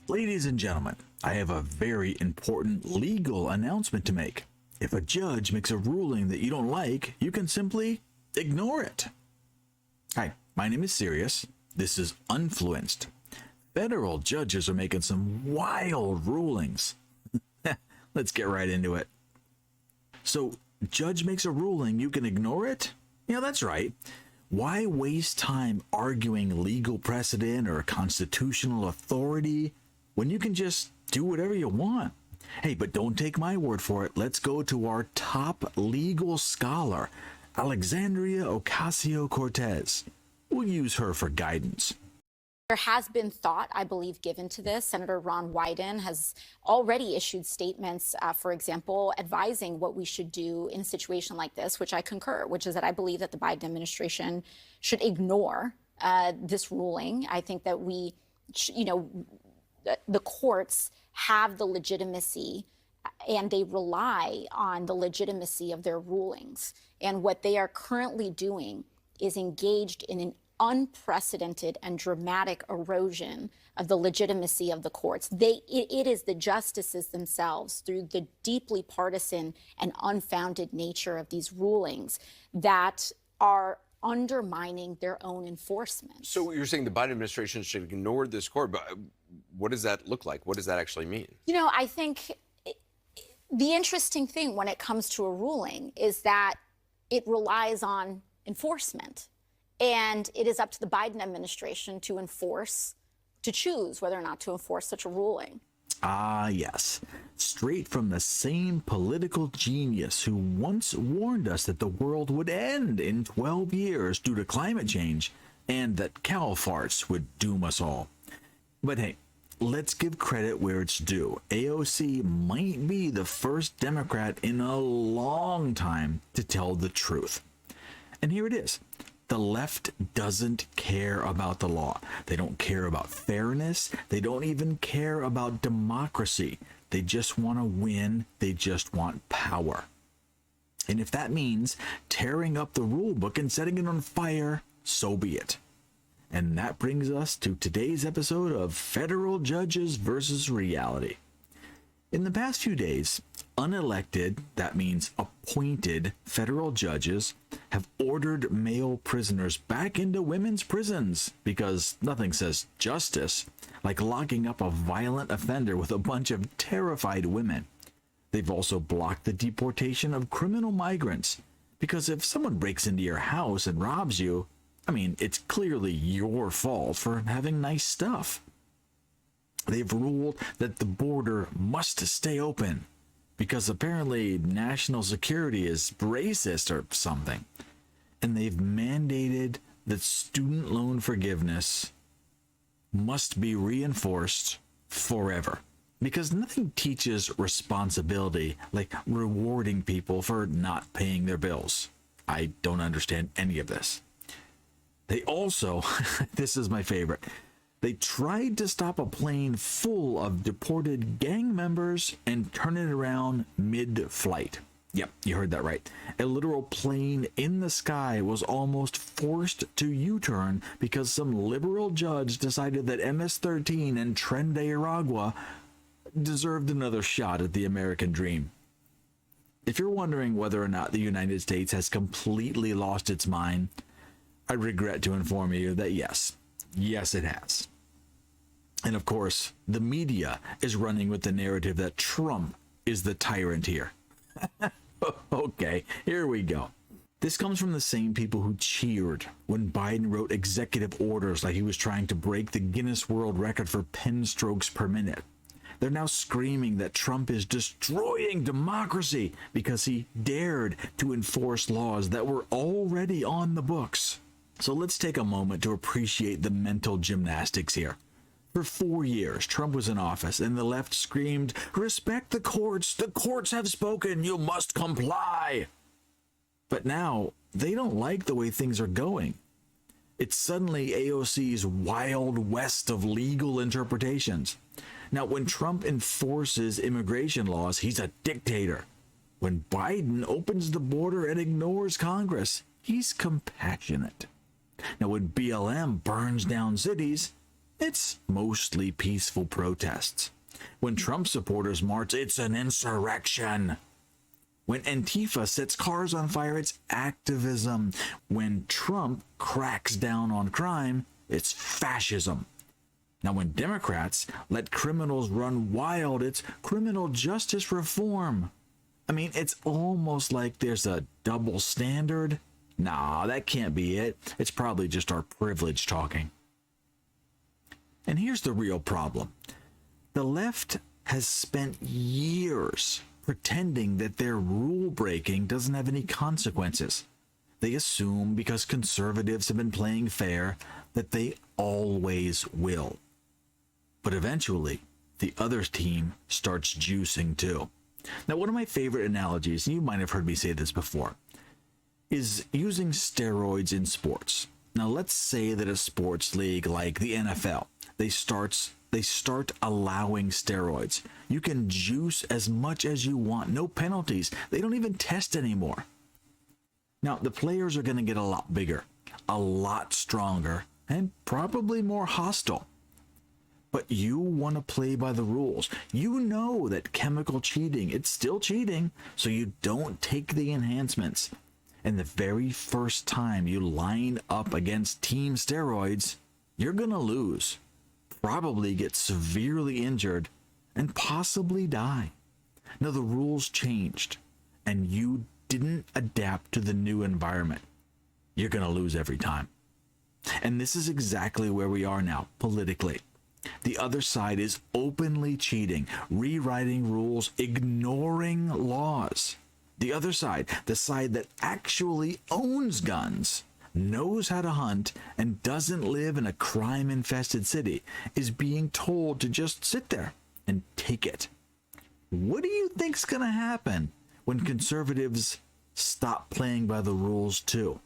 Ladies and gentlemen, I have a very important legal announcement to make. If a judge makes a ruling that you don't like, you can simply ignore it. Hi, my name is Sirius. This is Unfluenced. Federal judges are making some wild rulings. Let's get right into it. So, judge makes a ruling, you can ignore it? Yeah, that's right. Why waste time arguing legal precedent or constitutional authority when you can just do whatever you want? Hey, but don't take my word for it. Let's go to our top legal scholar, Alexandria Ocasio Cortez. We'll use her for guidance. There has been thought, I believe, given to this. Senator Ron Wyden has already issued statements, for example, advising what we should do in a situation like this, which I concur, which is that I believe that the Biden administration should ignore this ruling. I think that the courts have the legitimacy and they rely on the legitimacy of their rulings. And what they are currently doing is engaged in an unprecedented and dramatic erosion of the legitimacy of the courts. It is the justices themselves, through the deeply partisan and unfounded nature of these rulings, that are undermining their own enforcement. So you're saying the Biden administration should ignore this court, but what does that look like? What does that actually mean? You know, I think the interesting thing when it comes to a ruling is that it relies on enforcement. And it is up to the Biden administration to choose whether or not to enforce such a ruling. Ah, yes. Straight from the same political genius who once warned us that the world would end in 12 years due to climate change and that cow farts would doom us all. But hey, let's give credit where it's due. AOC might be the first Democrat in a long time to tell the truth. And here it is. The left doesn't care about the law. They don't care about fairness. They don't even care about democracy. They just want to win. They just want power. And if that means tearing up the rule book and setting it on fire, so be it. And that brings us to today's episode of Federal Judges versus Reality. In the past few days, unelected, that means appointed, federal judges have ordered male prisoners back into women's prisons because nothing says justice like locking up a violent offender with a bunch of terrified women. They've also blocked the deportation of criminal migrants because if someone breaks into your house and robs you, it's clearly your fault for having nice stuff. They've ruled that the border must stay open because apparently national security is racist or something. And they've mandated that student loan forgiveness must be reinforced forever because nothing teaches responsibility like rewarding people for not paying their bills. I don't understand any of this. They also, this is my favorite, they tried to stop a plane full of deported gang members and turn it around mid-flight. Yep, you heard that right. A literal plane in the sky was almost forced to U-turn because some liberal judge decided that MS-13 and Tren de Aragua deserved another shot at the American dream. If you're wondering whether or not the United States has completely lost its mind, I regret to inform you that yes, it has. And of course, the media is running with the narrative that Trump is the tyrant here. Okay, here we go. This comes from the same people who cheered when Biden wrote executive orders like he was trying to break the Guinness World Record for pen strokes per minute. They're now screaming that Trump is destroying democracy because he dared to enforce laws that were already on the books. So let's take a moment to appreciate the mental gymnastics here. For 4 years, Trump was in office and the left screamed, "Respect the courts have spoken, you must comply." But now, they don't like the way things are going. It's suddenly AOC's wild west of legal interpretations. Now, when Trump enforces immigration laws, he's a dictator. When Biden opens the border and ignores Congress, he's compassionate. Now, when BLM burns down cities, It's mostly peaceful protests. When Trump supporters march, it's an insurrection. When Antifa sets cars on fire, it's activism. When Trump cracks down on crime, it's fascism. Now, when Democrats let criminals run wild, it's criminal justice reform. I mean, it's almost like there's a double standard. Nah, that can't be it. It's probably just our privilege talking. And here's the real problem. The left has spent years pretending that their rule breaking doesn't have any consequences. They assume because conservatives have been playing fair that they always will. But eventually, the other team starts juicing too. Now, one of my favorite analogies, and you might have heard me say this before, is using steroids in sports. Now, let's say that a sports league like the NFL, they start allowing steroids. You can juice as much as you want, no penalties. They don't even test anymore. Now, the players are going to get a lot bigger, a lot stronger, and probably more hostile. But you want to play by the rules. You know that chemical cheating, it's still cheating, so you don't take the enhancements. And the very first time you line up against team steroids, you're going to lose, probably get severely injured, and possibly die. Now, the rules changed, and you didn't adapt to the new environment. You're going to lose every time. And this is exactly where we are now, politically. The other side is openly cheating, rewriting rules, ignoring laws. The other side, the side that actually owns guns, knows how to hunt, and doesn't live in a crime-infested city, is being told to just sit there and take it. What do you think's going to happen when conservatives stop playing by the rules too?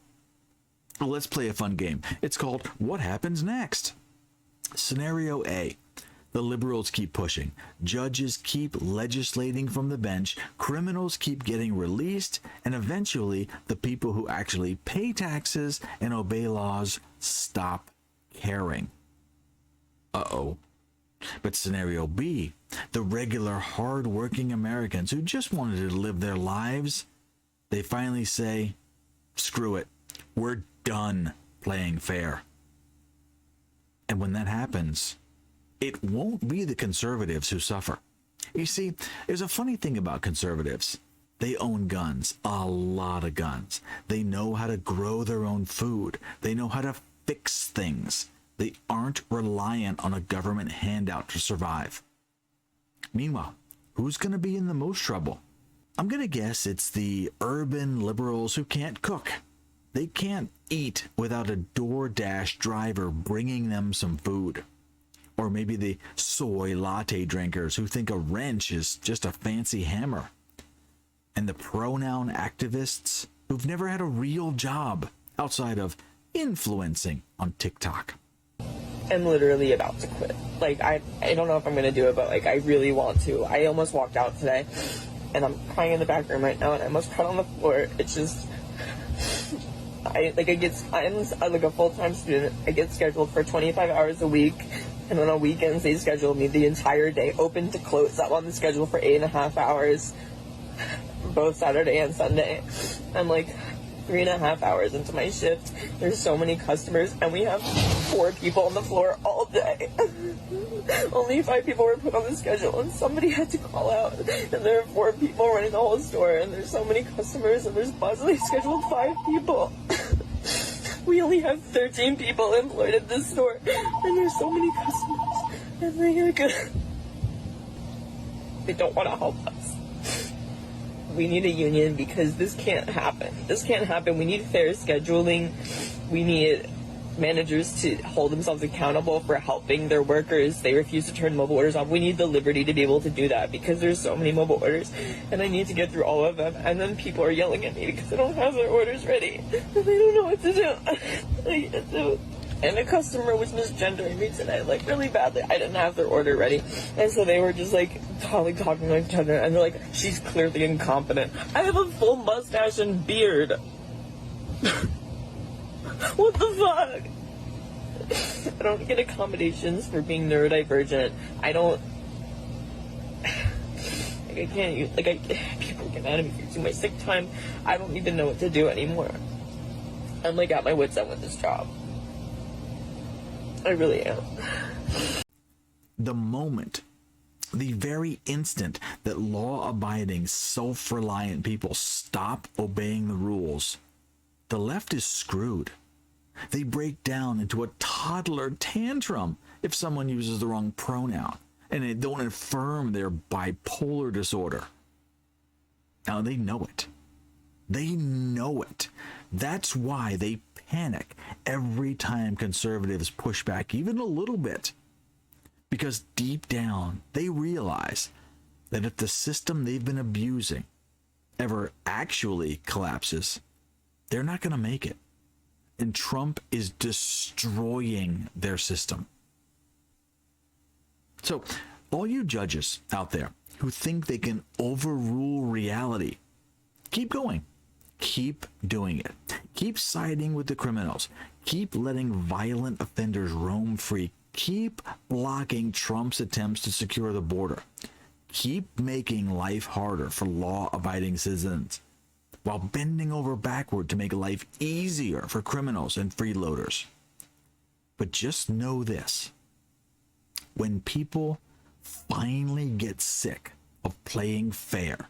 Well, let's play a fun game. It's called What Happens Next? Scenario A. The liberals keep pushing. Judges keep legislating from the bench. Criminals keep getting released. And eventually, the people who actually pay taxes and obey laws stop caring. Uh-oh. But scenario B. The regular, hard-working Americans who just wanted to live their lives, they finally say, screw it. We're done playing fair. And when that happens, it won't be the conservatives who suffer. You see, there's a funny thing about conservatives. They own guns, a lot of guns. They know how to grow their own food. They know how to fix things. They aren't reliant on a government handout to survive. Meanwhile, who's going to be in the most trouble? I'm going to guess it's the urban liberals who can't cook. They can't eat without a DoorDash driver bringing them some food. Or maybe the soy latte drinkers who think a wrench is just a fancy hammer. And the pronoun activists who've never had a real job outside of influencing on TikTok. I'm literally about to quit. Like, I don't know if I'm going to do it, but, like, I really want to. I almost walked out today, and I'm crying in the back room right now, and I almost cried on the floor. It's just... I'm like a full-time student. I get scheduled for 25 hours a week, and on weekends they schedule me the entire day, open to close. I'm on the schedule for 8.5 hours, both Saturday and Sunday. I'm like 3.5 hours into my shift. There's so many customers, and we have 4 people on the floor all day. Only 5 people were put on the schedule, and somebody had to call out. And there are 4 people running the whole store, and there's so many customers, and there's possibly scheduled 5 people. We only have 13 people employed at this store, and there's so many customers, and they don't want to help us. We need a union because this can't happen. This can't happen. We need fair scheduling. We need managers to hold themselves accountable for helping their workers. They refuse to turn mobile orders off. We need the liberty to be able to do that because there's so many mobile orders and I need to get through all of them, and then people are yelling at me because they don't have their orders ready and they don't know what to do. And a customer was misgendering me today, like really badly. I didn't have their order ready, and so they were just like talking like each other, and they're like, she's clearly incompetent. I have a full mustache and beard. What the fuck? I don't get accommodations for being neurodivergent. I don't. Like, I can't use. People get mad at me for using my sick time. I don't even know what to do anymore. I'm like at my wit's end with this job. I really am. The moment, the very instant that law-abiding, self-reliant people stop obeying the rules, the left is screwed. They break down into a toddler tantrum if someone uses the wrong pronoun, and they don't affirm their bipolar disorder. Now, they know it. They know it. That's why they panic every time conservatives push back even a little bit. Because deep down, they realize that if the system they've been abusing ever actually collapses, they're not going to make it. And Trump is destroying their system. So, all you judges out there who think they can overrule reality, keep going. Keep doing it. Keep siding with the criminals. Keep letting violent offenders roam free. Keep blocking Trump's attempts to secure the border. Keep making life harder for law-abiding citizens while bending over backward to make life easier for criminals and freeloaders. But just know this. When people finally get sick of playing fair,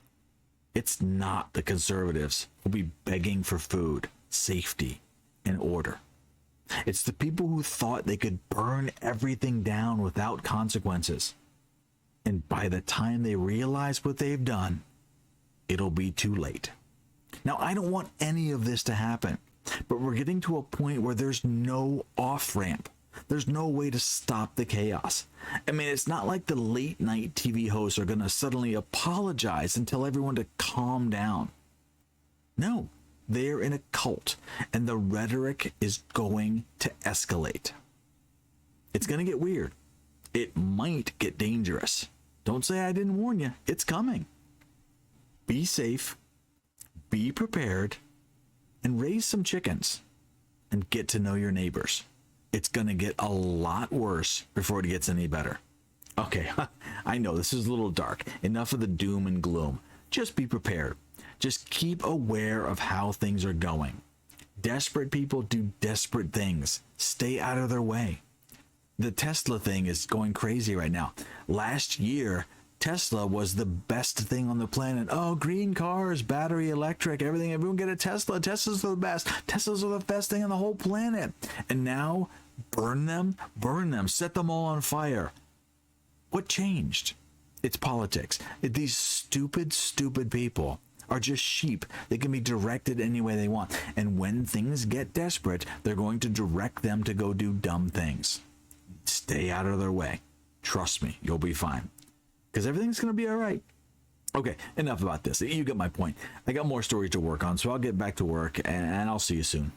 it's not the conservatives who'll be begging for food, safety, and order. It's the people who thought they could burn everything down without consequences. And by the time they realize what they've done, it'll be too late. Now, I don't want any of this to happen, but we're getting to a point where there's no off-ramp. There's no way to stop the chaos. I mean, it's not like the late night TV hosts are going to suddenly apologize and tell everyone to calm down. No, they're in a cult, and the rhetoric is going to escalate. It's going to get weird. It might get dangerous. Don't say I didn't warn you. It's coming. Be safe, be prepared, and raise some chickens, and get to know your neighbors. It's going to get a lot worse before it gets any better. Okay, I know this is a little dark. Enough of the doom and gloom. Just be prepared. Just keep aware of how things are going. Desperate people do desperate things. Stay out of their way. The Tesla thing is going crazy right now. Last year, Tesla was the best thing on the planet. Oh, green cars, battery electric, everything. Everyone get a Tesla. Teslas are the best. Teslas are the best thing on the whole planet. And now, burn them, set them all on fire. What changed? It's politics. These stupid people are just sheep. They can be directed any way they want. And when things get desperate, they're going to direct them to go do dumb things. Stay out of their way. Trust me, you'll be fine. Because everything's going to be all right. Okay, enough about this. You get my point. I got more stories to work on, so I'll get back to work, and I'll see you soon.